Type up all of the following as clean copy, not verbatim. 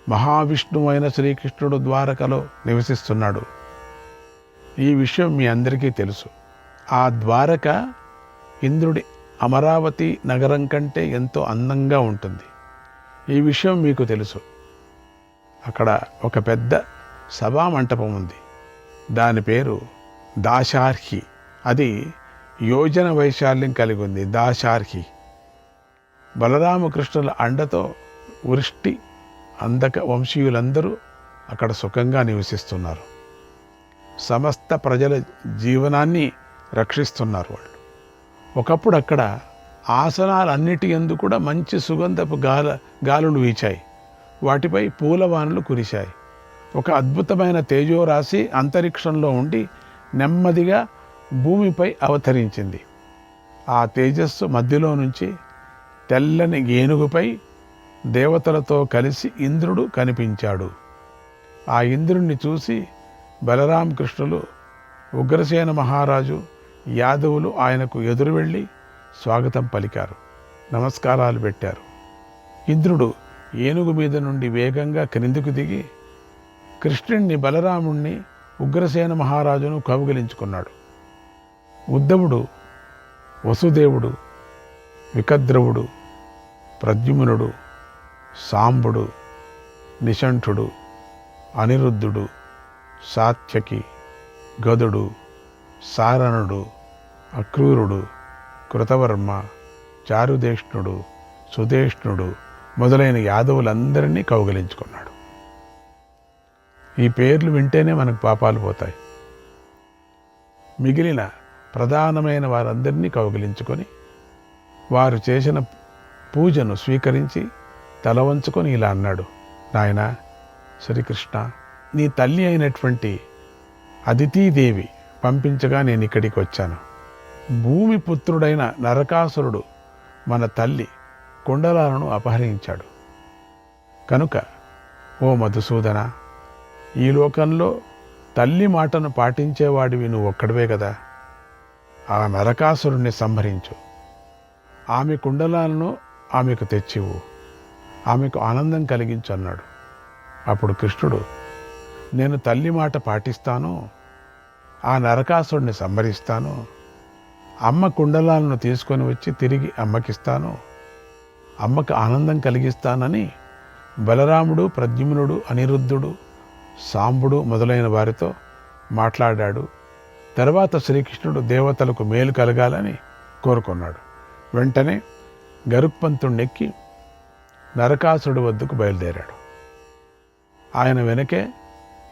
మహావిష్ణువైన శ్రీకృష్ణుడు ద్వారకలో నివసిస్తున్నాడు. ఈ విషయం మీ అందరికీ తెలుసు. ఆ ద్వారక ఇంద్రుడి అమరావతి నగరం కంటే ఎంతో అందంగా ఉంటుంది. ఈ విషయం మీకు తెలుసు. అక్కడ ఒక పెద్ద సభా మంటపం ఉంది. దాని పేరు దాశార్హి. అది యోజన వైశాల్యం కలిగి ఉంది. దాశార్హి. బలరామకృష్ణుల అండతో వృష్టి అందక వంశీయులందరూ అక్కడ సుఖంగా నివసిస్తున్నారు. సమస్త ప్రజల జీవనాన్ని రక్షిస్తున్నారు వాళ్ళు. ఒకప్పుడు అక్కడ ఆసనాలన్నిటి యందు కూడా మంచి సుగంధపు గాలులు వీచాయి. వాటిపై పూలవానలు కురిశాయి. ఒక అద్భుతమైన తేజోరాశి అంతరిక్షంలో ఉండి నెమ్మదిగా భూమిపై అవతరించింది. ఆ తేజస్సు మధ్యలో నుంచి తెల్లని ఏనుగుపై దేవతలతో కలిసి ఇంద్రుడు కనిపించాడు. ఆ ఇంద్రుణ్ణి చూసి బలరామకృష్ణులు, ఉగ్రసేన మహారాజు, యాదవులు ఆయనకు ఎదురు వెళ్ళి స్వాగతం పలికారు, నమస్కారాలు పెట్టారు. ఇంద్రుడు ఏనుగు మీద నుండి వేగంగా క్రిందికి దిగి కృష్ణుణ్ణి, బలరాముణ్ణి, ఉగ్రసేన మహారాజును కౌగిలించుకున్నాడు. ఉద్ధవుడు, వసుదేవుడు, వికద్రవుడు, ప్రద్యుమ్నుడు, సాంబుడు, నిశంఠుడు, అనిరుద్ధుడు, సాత్యకి, గదుడు, సారణుడు, అక్రూరుడు, కృతవర్మ, చారుదేష్ణుడు, సుదేష్ణుడు మొదలైన యాదవులందరినీ కౌగిలించుకున్నాడు. ఈ పేర్లు వింటేనే మనకు పాపాలు పోతాయి. మిగిలిన ప్రధానమైన వారందరినీ కౌగిలించుకొని వారు చేసిన పూజను స్వీకరించి తల వంచుకొని ఇలా అన్నాడు, నాయనా శ్రీకృష్ణ, నీ తల్లి అయినటువంటి అదితీదేవి పంపించగా నేను ఇక్కడికి వచ్చాను. భూమి పుత్రుడైన నరకాసురుడు మన తల్లి కుండలాలను అపహరించాడు. కనుక ఓ మధుసూదన, ఈ లోకంలో తల్లి మాటను పాటించేవాడివి నువ్వు ఒక్కడివే కదా. ఆ నరకాసురుణ్ణి సంహరించు. ఆమె కుండలాలను ఆమెకు తెచ్చివు, ఆమెకు ఆనందం కలిగించు అన్నాడు. అప్పుడు కృష్ణుడు, నేను తల్లి మాట పాటిస్తాను, ఆ నరకాసురుడిని సంహరిస్తాను, అమ్మ కుండలాలను తీసుకొని వచ్చి తిరిగి అమ్మకిస్తాను, అమ్మకు ఆనందం కలిగిస్తానని బలరాముడు, ప్రద్యుమ్నుడు, అనిరుద్ధుడు, సాంబుడు మొదలైన వారితో మాట్లాడాడు. తర్వాత శ్రీకృష్ణుడు దేవతలకు మేలు కలగాలని కోరుకున్నాడు. వెంటనే గరుత్మంతుణ్ణెక్కి నరకాసురుడి వద్దకు బయలుదేరాడు. ఆయన వెనకే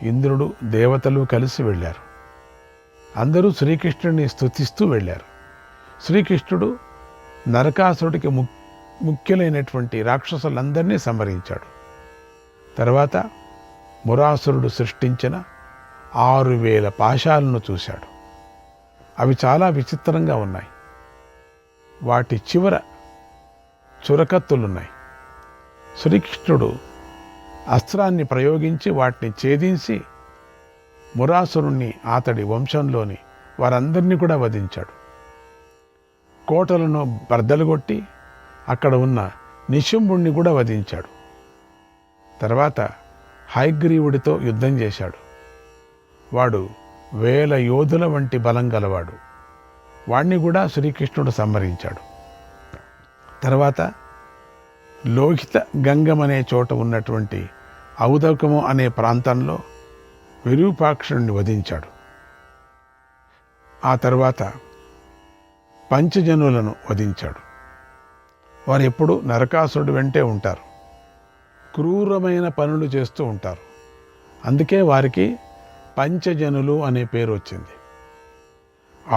ఇంద్రుడు, దేవతలు కలిసి వెళ్ళారు. అందరూ శ్రీకృష్ణుడిని స్తుతిస్తూ వెళ్ళారు. శ్రీకృష్ణుడు నరకాసురుడికి ముఖ్యులైనటువంటి రాక్షసులందరినీ సంహరించాడు. తర్వాత మురాసురుడు సృష్టించిన 6000 పాశాలను చూశాడు. అవి చాలా విచిత్రంగా ఉన్నాయి. వాటి చివర చురకత్తులున్నాయి. శ్రీకృష్ణుడు అస్త్రాన్ని ప్రయోగించి వాటిని ఛేదించి మురాసురుణ్ణి, అతడి వంశంలోని వారందరినీ కూడా వధించాడు. కోటలను బర్దలుగొట్టి అక్కడ ఉన్న నిశుంభుణ్ణి కూడా వధించాడు. తర్వాత హయగ్రీవుడితో యుద్ధం చేశాడు. వాడు 1000 యోధుల వంటి బలం గలవాడు. వాణ్ణి కూడా శ్రీకృష్ణుడు సంహరించాడు. తర్వాత లోహిత గంగం అనే చోట ఉన్నటువంటి ఔదకము అనే ప్రాంతంలో విరూపాక్షుడిని వధించాడు. ఆ తర్వాత పంచజనులను వధించాడు. వారు ఎప్పుడు నరకాసురుడు వెంటే ఉంటారు, క్రూరమైన పనులు చేస్తూ ఉంటారు. అందుకే వారికి పంచజనులు అనే పేరు వచ్చింది.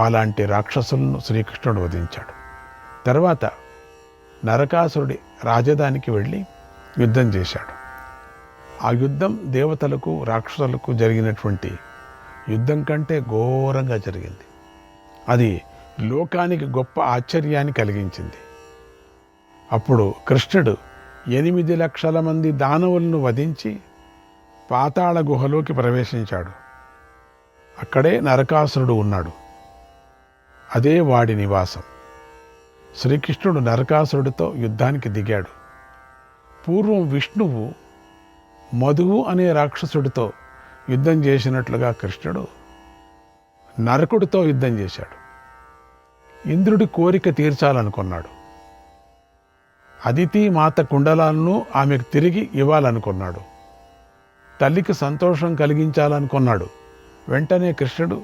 అలాంటి రాక్షసులను శ్రీకృష్ణుడు వధించాడు. తర్వాత నరకాసురుడి రాజధానికి వెళ్ళి యుద్ధం చేశాడు. ఆ యుద్ధం దేవతలకు, రాక్షసులకు జరిగినటువంటి యుద్ధం కంటే ఘోరంగా జరిగింది. అది లోకానికి గొప్ప ఆశ్చర్యాన్ని కలిగించింది. అప్పుడు కృష్ణుడు 8 లక్షల మంది దానవులను వధించి పాతాళ గుహలోకి ప్రవేశించాడు. అక్కడే నరకాసురుడు ఉన్నాడు. అదే వాడి నివాసం. శ్రీకృష్ణుడు నరకాసురుడితో యుద్ధానికి దిగాడు. పూర్వం విష్ణువు మధువు అనే రాక్షసుడితో యుద్ధం చేసినట్లుగా కృష్ణుడు నరకుడితో యుద్ధం చేశాడు. ఇంద్రుడి కోరిక తీర్చాలనుకున్నాడు. అదితి మాత కుండలాలను ఆమెకు తిరిగి ఇవ్వాలనుకున్నాడు. తల్లికి సంతోషం కలిగించాలనుకున్నాడు. వెంటనే కృష్ణుడు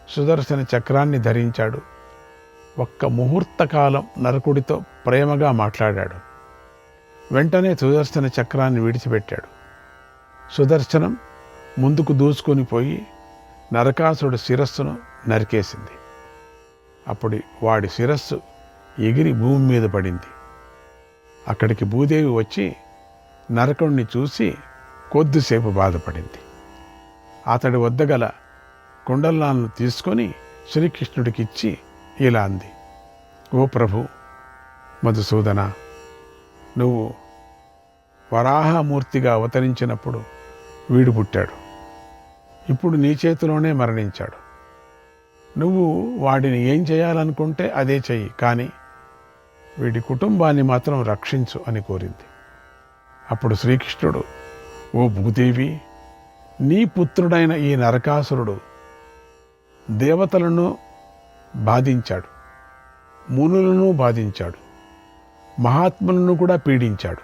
సుదర్శన చక్రాన్ని ధరించాడు. ఒక్క ముహూర్తకాలం నరకుడితో ప్రేమగా మాట్లాడాడు. వెంటనే సుదర్శన చక్రాన్ని విడిచిపెట్టాడు. సుదర్శనం ముందుకు దూసుకొని పోయి నరకాసుడి శిరస్సును నరికేసింది. అప్పుడు వాడి శిరస్సు ఎగిరి భూమి మీద పడింది. అక్కడికి భూదేవి వచ్చి నరకుడిని చూసి కొద్దిసేపు బాధపడింది. అతడి వద్ద గల కుండలాలను తీసుకొని శ్రీకృష్ణుడికి ఇచ్చి ఇలా అంది, ఓ ప్రభు మధుసూదన, నువ్వు వరాహమూర్తిగా అవతరించినప్పుడు వీడు పుట్టాడు. ఇప్పుడు నీ చేతిలోనే మరణించాడు. నువ్వు వాడిని ఏం చేయాలనుకుంటే అదే చెయ్యి, కానీ వీడి కుటుంబాన్ని మాత్రం రక్షించు అని కోరింది. అప్పుడు శ్రీకృష్ణుడు, ఓ భూదేవి, నీ పుత్రుడైన ఈ నరకాసురుడు దేవతలను బాధించాడు, మునులను బాధించాడు, మహాత్ములను కూడా పీడించాడు,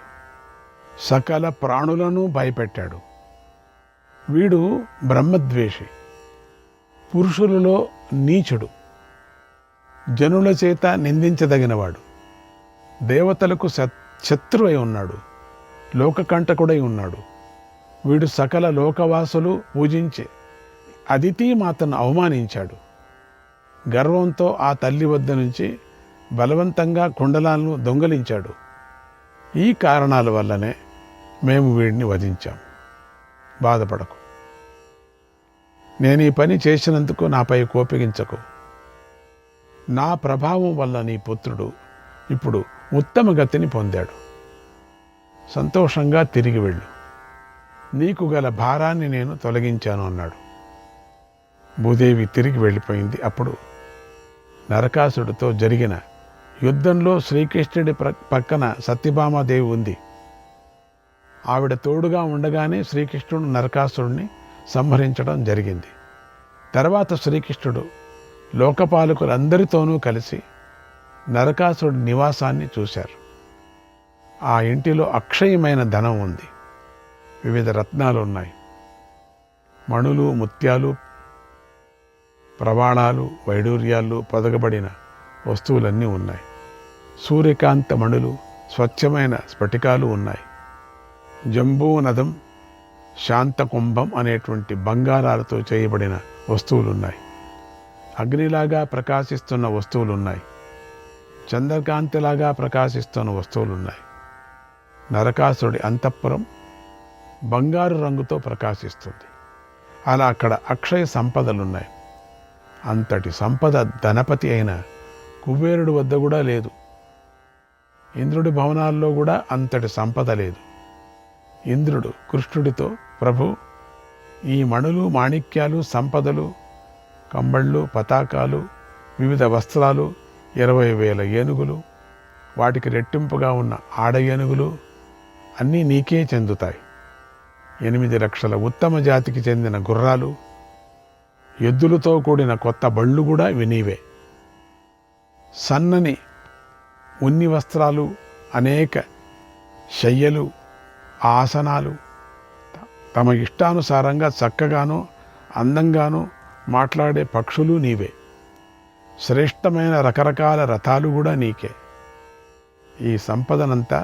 సకల ప్రాణులను భయపెట్టాడు. వీడు బ్రహ్మద్వేషి, పురుషులలో నీచుడు, జనుల చేత నిందించదగినవాడు, దేవతలకు శత్రువై ఉన్నాడు, లోకకంటకుడై ఉన్నాడు. వీడు సకల లోకవాసులు పూజించే అదితి మాతను అవమానించాడు. గర్వంతో ఆ తల్లి వద్ద నుంచి బలవంతంగా కుండలాలను దొంగలించాడు. ఈ కారణాల వల్లనే మేము వీడిని వధించాం. బాధపడకు. నేను ఈ పని చేసినందుకు నాపై కోపగించకు. నా ప్రభావం వల్ల నీ పుత్రుడు ఇప్పుడు ఉత్తమ గతిని పొందాడు. సంతోషంగా తిరిగి వెళ్ళు. నీకు గల భారాన్ని నేను తొలగించాను అన్నాడు. భూదేవి తిరిగి వెళ్ళిపోయింది. అప్పుడు నరకాసుడితో జరిగిన యుద్ధంలో శ్రీకృష్ణుడి పక్కన సత్యభామాదేవి ఉంది. ఆవిడ తోడుగా ఉండగానే శ్రీకృష్ణుడు నరకాసురుడిని సంహరించడం జరిగింది. తర్వాత శ్రీకృష్ణుడు లోకపాలకులందరితోనూ కలిసి నరకాసురుడి నివాసాన్ని చూశారు. ఆ ఇంటిలో అక్షయమైన ధనం ఉంది. వివిధ రత్నాలు ఉన్నాయి. మణులు, ముత్యాలు, ప్రవాణాలు, వైడూర్యాలు పొదగబడిన వస్తువులన్నీ ఉన్నాయి. సూర్యకాంత మణులు, స్వచ్ఛమైన స్ఫటికాలు ఉన్నాయి. జంబూనదం, శాంతకుంభం అనేటువంటి బంగారాలతో చేయబడిన వస్తువులున్నాయి. అగ్నిలాగా ప్రకాశిస్తున్న వస్తువులున్నాయి. చంద్రకాంతిలాగా ప్రకాశిస్తున్న వస్తువులున్నాయి. నరకాసురుడి అంతఃపురం బంగారు రంగుతో ప్రకాశిస్తుంది. అలా అక్కడ అక్షయ సంపదలున్నాయి. అంతటి సంపద ధనపతి అయిన కుబేరుడి వద్ద కూడా లేదు. ఇంద్రుడి భవనాల్లో కూడా అంతటి సంపద లేదు. ఇంద్రుడు కృష్ణుడితో, ప్రభు, ఈ మణులు, మాణిక్యాలు, సంపదలు, కంబళ్ళు, పతాకాలు, వివిధ వస్త్రాలు, 20,000 ఏనుగులు, వాటికి రెట్టింపుగా ఉన్న ఆడ ఏనుగులు అన్నీ నీకే చెందుతాయి. 8 లక్షల ఉత్తమ జాతికి చెందిన గుర్రాలు, ఎద్దులతో కూడిన కొత్త బళ్ళు కూడా వినీవే. సన్నని ఉన్ని వస్త్రాలు, అనేక శయ్యలు, ఆసనాలు, తమ ఇష్టానుసారంగా చక్కగాను అందంగాను మాట్లాడే పక్షులు నీవే. శ్రేష్టమైన రకరకాల రథాలు కూడా నీకే. ఈ సంపదనంతా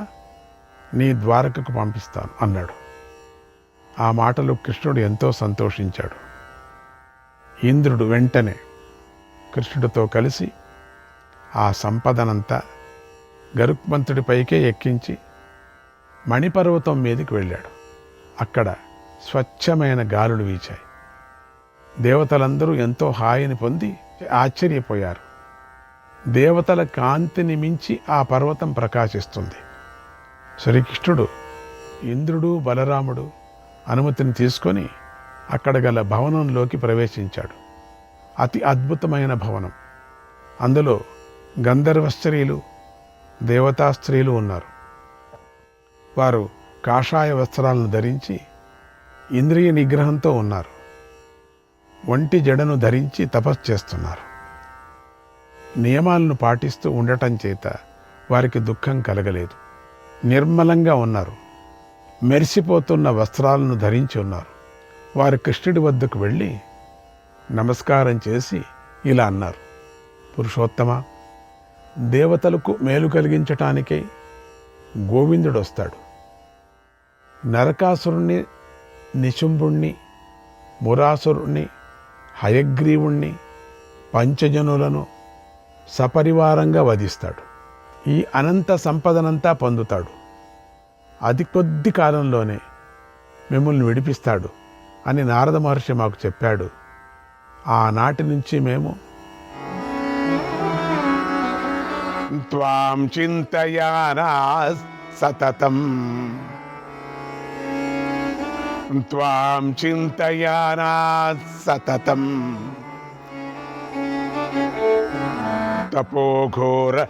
నీ ద్వారకకు పంపిస్తాను అన్నాడు. ఆ మాటలు కృష్ణుడు ఎంతో సంతోషించాడు. ఇంద్రుడు వెంటనే కృష్ణుడితో కలిసి ఆ సంపదనంతా గరుత్మంతుడిపైకే ఎక్కించి మణిపర్వతం మీదకి వెళ్ళాడు. అక్కడ స్వచ్ఛమైన గాలులు వీచాయి. దేవతలందరూ ఎంతో హాయిని పొంది ఆశ్చర్యపోయారు. దేవతల కాంతిని మించి ఆ పర్వతం ప్రకాశిస్తుంది. శ్రీకృష్ణుడు, ఇంద్రుడు, బలరాముడు అనుమతిని తీసుకొని అక్కడ గల భవనంలోకి ప్రవేశించాడు. అతి అద్భుతమైన భవనం. అందులో గంధర్వ స్త్రీలు, దేవతా స్త్రీలు ఉన్నారు. వారు కాషాయ వస్త్రాలను ధరించి ఇంద్రియ నిగ్రహంతో ఉన్నారు. ఒంటి జడను ధరించి తపస్సు చేస్తున్నారు. నియమాలను పాటిస్తూ ఉండటం చేత వారికి దుఃఖం కలగలేదు. నిర్మలంగా ఉన్నారు. మెరిసిపోతున్న వస్త్రాలను ధరించి ఉన్నారు. వారు కృష్ణుడి వద్దకు వెళ్ళి నమస్కారం చేసి ఇలా అన్నారు: పురుషోత్తమ, దేవతలకు మేలు కలిగించటానికై గోవిందుడు వస్తాడు. నరకాసురుణ్ణి, నిశుంభుణ్ణి, మురాసురుణ్ణి, హయగ్రీవుణ్ణి, పంచజనులను సపరివారంగా వధిస్తాడు. ఈ అనంత సంపదనంతా పొందుతాడు. అతి కొద్ది కాలంలోనే మిమ్మల్ని విడిపిస్తాడు అని నారద మహర్షి మాకు చెప్పాడు. ఆనాటి నుంచి మేము త్వాం చింతయానా సతతం, త్వాం చింతయానా సతతం, తపోఘోరముపాస్మహే,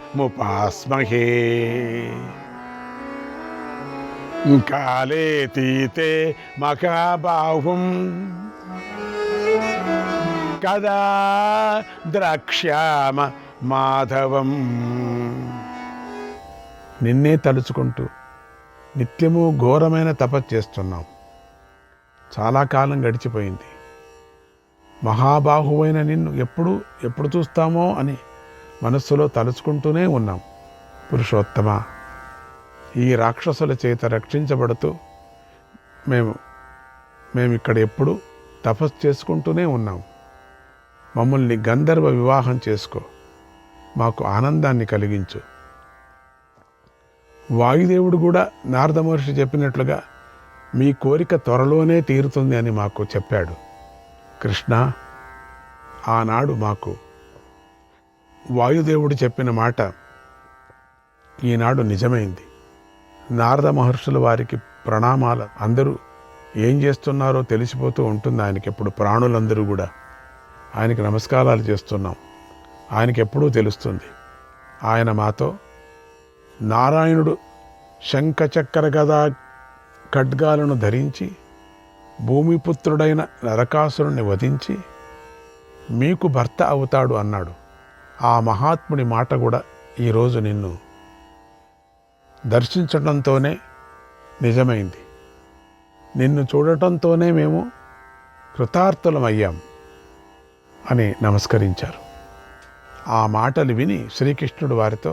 కాలేతీతే మహాబాహుం కదా ద్రక్ష్యామ మాధవం. నిన్నే తలుచుకుంటూ నిత్యము ఘోరమైన తపస్సు చేస్తున్నాం. చాలా కాలం గడిచిపోయింది. మహాబాహువైన నిన్ను ఎప్పుడు చూస్తామో అని మనస్సులో తలుచుకుంటూనే ఉన్నాం. పురుషోత్తమ, ఈ రాక్షసుల చేత రక్షించబడుతూ మేము ఇక్కడ ఎప్పుడు తపస్సు చేసుకుంటూనే ఉన్నాం. మమ్మల్ని గంధర్వ వివాహం చేసుకో, మాకు ఆనందాన్ని కలిగించు. వాయుదేవుడు కూడా నారద మహర్షి చెప్పినట్లుగా మీ కోరిక త్వరలోనే తీరుతుంది అని మాకు చెప్పాడు. కృష్ణ, ఆనాడు మాకు వాయుదేవుడు చెప్పిన మాట ఈనాడు నిజమైంది. నారద మహర్షుల వారికి ప్రణామాలు. అందరూ ఏం చేస్తున్నారో తెలిసిపోతూ ఉంటుంది ఆయనకి. ఎప్పుడు ప్రాణులందరూ కూడా ఆయనకి నమస్కారాలు చేస్తున్నాం. ఆయనకి ఎప్పుడూ తెలుస్తుంది. ఆయన మాతో నారాయణుడు శంఖచక్ర గదా ఖడ్గాలను ధరించి భూమిపుత్రుడైన నరకాసురుణ్ణి వధించి మీకు భర్త అవుతాడు అన్నాడు. ఆ మహాత్ముడి మాట కూడా ఈరోజు నిన్ను దర్శించడంతోనే నిజమైంది. నిన్ను చూడటంతోనే మేము కృతార్థులమయ్యాం అని నమస్కరించారు. ఆ మాటలు విని శ్రీకృష్ణుడు వారితో,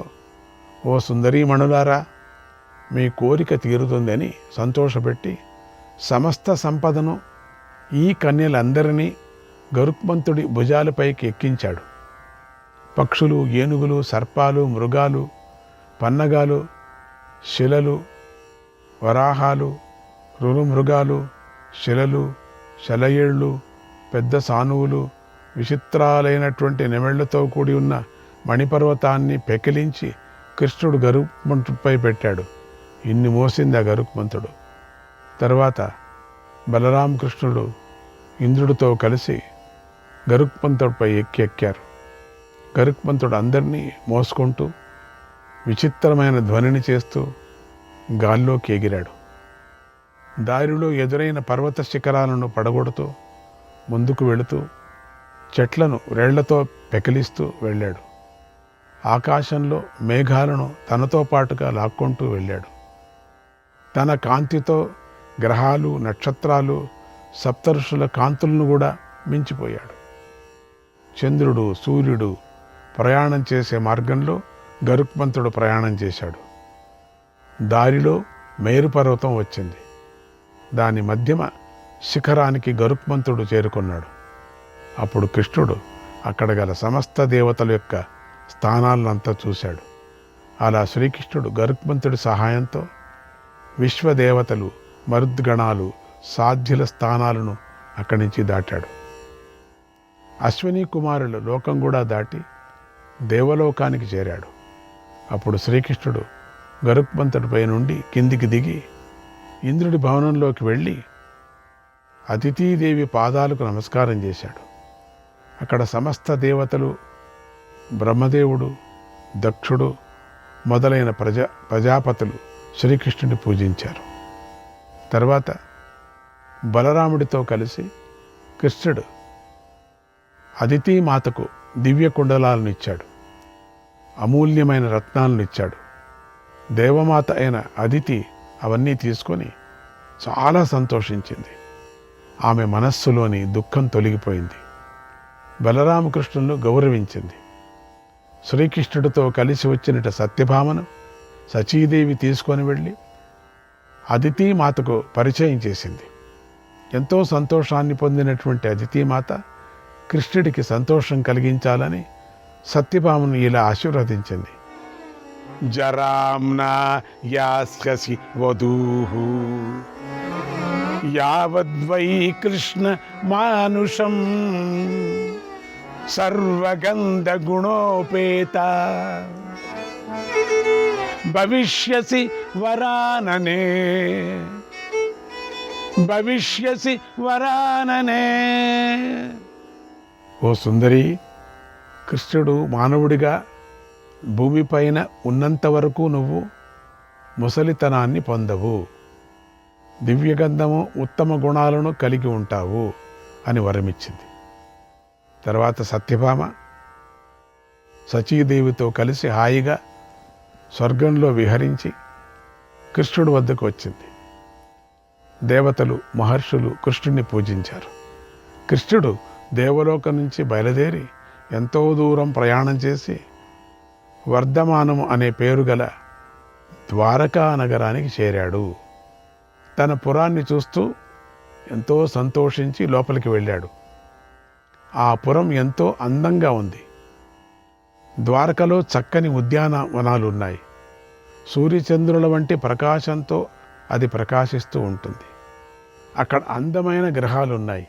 ఓ సుందరీమణులారా, మీ కోరిక తీరుతుందని సంతోషపెట్టి సమస్త సంపదను ఈ కన్యలందరినీ గరుత్మంతుడి భుజాలపైకి ఎక్కించాడు. పక్షులు, ఏనుగులు, సర్పాలు, మృగాలు, పన్నగాలు, శిలలు, వరాహాలు, రురుమృగాలు, శిలలు, శలయేళ్ళు, పెద్ద సానువులు, విచిత్రాలైనటువంటి నెమళ్లతో కూడి ఉన్న మణిపర్వతాన్ని పెకిలించి కృష్ణుడు గరుత్మంతుడిపై పెట్టాడు. ఇన్ని మోసింది ఆ గరుత్మంతుడు. తర్వాత బలరామకృష్ణుడు ఇంద్రుడితో కలిసి గరుత్మంతుడిపై ఎక్కారు. గరుత్మంతుడు అందరినీ మోసుకుంటూ విచిత్రమైన ధ్వనిని చేస్తూ గాల్లోకి ఎగిరాడు. దారిలో ఎదురైన పర్వత శిఖరాలను పడగొడుతూ ముందుకు వెళుతూ చెట్లను రెళ్లతో పెకిలిస్తూ వెళ్ళాడు. ఆకాశంలో మేఘాలను తనతో పాటుగా లాక్కుంటూ వెళ్ళాడు. తన కాంతితో గ్రహాలు, నక్షత్రాలు, సప్తఋషుల కాంతులను కూడా మించిపోయాడు. చంద్రుడు, సూర్యుడు ప్రయాణం చేసే మార్గంలో గరుత్మంతుడు ప్రయాణం చేశాడు. దారిలో మేరు పర్వతం వచ్చింది. దాని మధ్యమ శిఖరానికి గరుత్మంతుడు చేరుకున్నాడు. అప్పుడు కృష్ణుడు అక్కడ గల సమస్త దేవతల యొక్క స్థానాలంతా చూశాడు. అలా శ్రీకృష్ణుడు గరుత్మంతుడి సహాయంతో విశ్వదేవతలు, మరుద్గణాలు, సాధ్యుల స్థానాలను అక్కడి నుంచి దాటాడు. అశ్విని కుమారులు లోకం కూడా దాటి దేవలోకానికి చేరాడు. అప్పుడు శ్రీకృష్ణుడు గరుత్మంతుడిపై నుండి కిందికి దిగి ఇంద్రుడి భవనంలోకి వెళ్ళి అదితీదేవి పాదాలకు నమస్కారం చేశాడు. అక్కడ సమస్త దేవతలు, బ్రహ్మదేవుడు, దక్షుడు మొదలైన ప్రజాపతులు శ్రీకృష్ణుని పూజించారు. తర్వాత బలరాముడితో కలిసి కృష్ణుడు అదితి మాతకు దివ్య కుండలాలను ఇచ్చాడు, అమూల్యమైన రత్నాలను ఇచ్చాడు. దేవమాత అయిన అదితి అవన్నీ తీసుకొని చాలా సంతోషించింది. ఆమె మనస్సులోని దుఃఖం తొలగిపోయింది. బలరామకృష్ణులను గౌరవించింది. శ్రీకృష్ణుడితో కలిసి వచ్చినట సత్యభామను సచీదేవి తీసుకొని వెళ్ళి అదితి మాతకు పరిచయం చేసింది. ఎంతో సంతోషాన్ని పొందినటువంటి అదితి మాత కృష్ణుడికి సంతోషం కలిగించాలని సత్యభామను ఇలా ఆశీర్వదించింది. జరాంనా యాస్యసి వధూః యావద్వై కృష్ణ మానుషం సర్వగంధ గుణోపేత భవిష్యసి వరాననే భవిష్యసి వరాననే. ఓ సుందరి, కృష్ణుడు మానవుడిగా భూమిపైన ఉన్నంత వరకు నువ్వు ముసలితనాన్ని పొందవు, దివ్యగంధము ఉత్తమ గుణాలను కలిగి ఉంటావు అని వరమిచ్చింది. తర్వాత సత్యభామ సచీదేవితో కలిసి హాయిగా స్వర్గంలో విహరించి కృష్ణుడి వద్దకు వచ్చింది. దేవతలు మహర్షులు కృష్ణుడిని పూజించారు. కృష్ణుడు దేవలోకం నుంచి బయలుదేరి ఎంతో దూరం ప్రయాణం చేసి వర్ధమానము అనే పేరు గల ద్వారకా నగరానికి చేరాడు. తన పురాన్ని చూస్తూ ఎంతో సంతోషించి లోపలికి వెళ్ళాడు. ఆ పురం ఎంతో అందంగా ఉంది. ద్వారకలో చక్కని ఉద్యానవనాలు ఉన్నాయి. సూర్యచంద్రుల వంటి ప్రకాశంతో అది ప్రకాశిస్తూ ఉంటుంది. అక్కడ అందమైన గ్రహాలు ఉన్నాయి.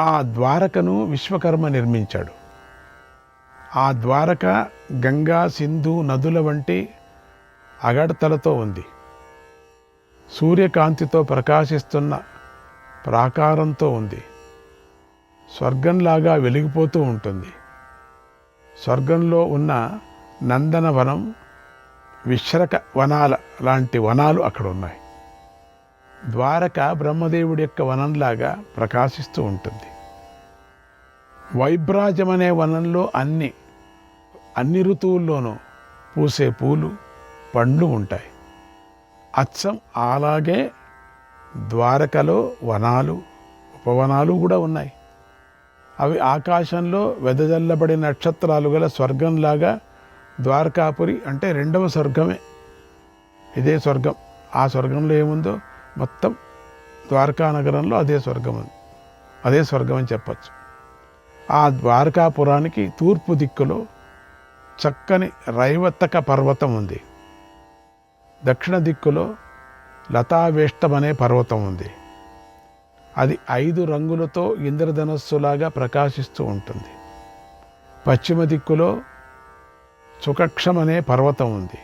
ఆ ద్వారకను విశ్వకర్మ నిర్మించాడు. ఆ ద్వారక గంగా సింధు నదుల వంటి అగడతలతో ఉంది. సూర్యకాంతితో ప్రకాశిస్తున్న ప్రాకారంతో ఉంది. స్వర్గంలాగా వెలిగిపోతూ ఉంటుంది. స్వర్గంలో ఉన్న నందనవనం, విశ్రక వనాల లాంటి వనాలు అక్కడ ఉన్నాయి. ద్వారక బ్రహ్మదేవుడి యొక్క వనంలాగా ప్రకాశిస్తూ ఉంటుంది. వైభ్రాజం అనే వనంలో అన్ని ఋతువుల్లోనూ పూసే పూలు పండ్లు ఉంటాయి. అచ్చం అలాగే ద్వారకలో వనాలు ఉపవనాలు కూడా ఉన్నాయి. అవి ఆకాశంలో వెదజల్లబడిన నక్షత్రాలు గల స్వర్గంలాగా ద్వారకాపురి అంటే రెండవ స్వర్గమే. ఇదే స్వర్గం. ఆ స్వర్గంలో ఏముందో మొత్తం ద్వారకా నగరంలో అదే స్వర్గం ఉంది. అదే స్వర్గం అని చెప్పచ్చు. ఆ ద్వారకాపురానికి తూర్పు దిక్కులో చక్కని రైవతక పర్వతం ఉంది. దక్షిణ దిక్కులో లతావేష్టం అనే పర్వతం ఉంది. అది 5 రంగులతో ఇంద్రధనస్సులాగా ప్రకాశిస్తూ ఉంటుంది. పశ్చిమ దిక్కులో సుకక్షం అనే పర్వతం ఉంది.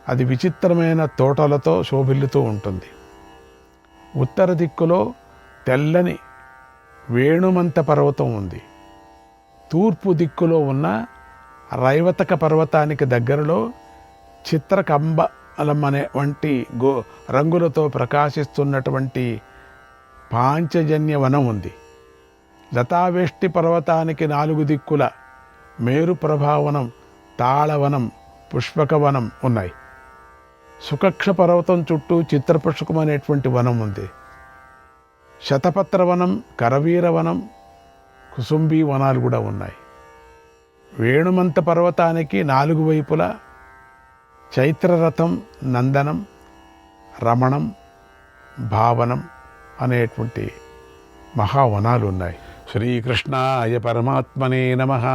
అది విచిత్రమైన తోటలతో శోభిల్లుతూ ఉంటుంది. ఉత్తర దిక్కులో తెల్లని వేణుమంత పర్వతం ఉంది. తూర్పు దిక్కులో ఉన్న రైవతక పర్వతానికి దగ్గరలో చిత్రకంబలం అనే వంటి రంగులతో ప్రకాశిస్తున్నటువంటి పాంచజన్య వనం ఉంది. లతావేష్టి పర్వతానికి 4 దిక్కుల మేరు ప్రభావనం, తాళవనం, పుష్పకవనం ఉన్నాయి. సుకక్ష పర్వతం చుట్టూ చిత్రపుష్పకం అనేటువంటి వనం ఉంది. శతపత్రవనం, కరవీరవనం, కుసుంబీ వనాలు కూడా ఉన్నాయి. వేణుమంత పర్వతానికి 4 వైపులా చైత్రరథం, నందనం, రమణం, భావనం అనేటువంటి మహావనాలు ఉన్నాయి. శ్రీకృష్ణాయ పరమాత్మనే నమః.